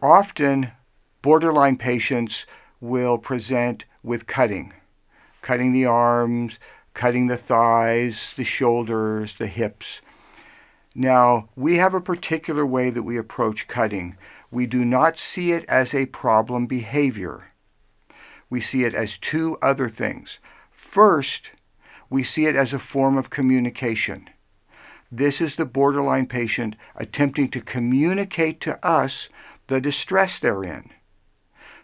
often borderline patients will present with cutting the arms, cutting the thighs, the shoulders, the hips. Now, we have a particular way that we approach cutting. We do not see it as a problem behavior. We see it as two other things. First, we see it as a form of communication. This is the borderline patient attempting to communicate to us the distress they're in.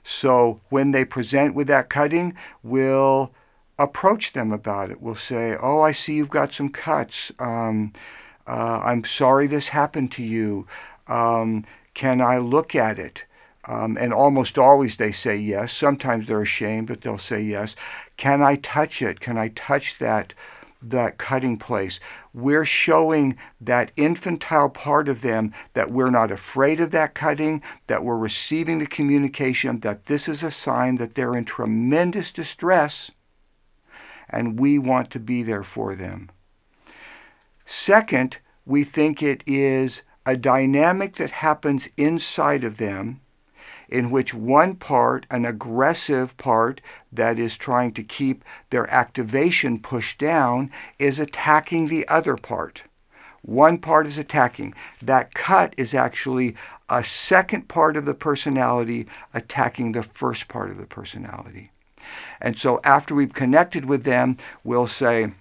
So when they present with that cutting, we'll approach them about it. We'll say, "Oh, I see you've got some cuts. I'm sorry this happened to you. Can I look at it?" And almost always they say yes. Sometimes they're ashamed, but they'll say yes. "Can I touch it? Can I touch that cutting place?" We're showing that infantile part of them that we're not afraid of that cutting, that we're receiving the communication, that this is a sign that they're in tremendous distress, and we want to be there for them. Second, we think it is a dynamic that happens inside of them in which one part, an aggressive part that is trying to keep their activation pushed down, is attacking the other part. One part is attacking. That cut is actually a second part of the personality attacking the first part of the personality. And so after we've connected with them, we'll say,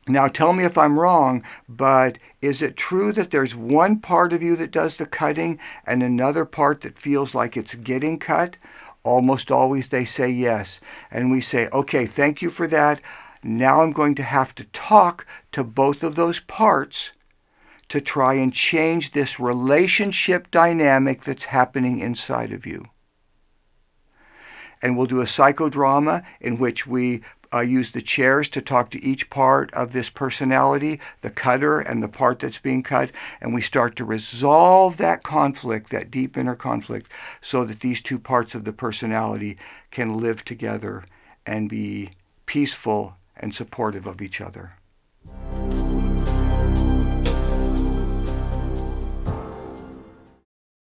"Now tell me if I'm wrong, but is it true that there's one part of you that does the cutting and another part that feels like it's getting cut?" Almost always they say yes. And we say, "Okay, thank you for that. Now I'm going to have to talk to both of those parts to try and change this relationship dynamic that's happening inside of you." And we'll do a psychodrama in which we use the chairs to talk to each part of this personality, the cutter and the part that's being cut, and we start to resolve that conflict, that deep inner conflict, so that these two parts of the personality can live together and be peaceful and supportive of each other.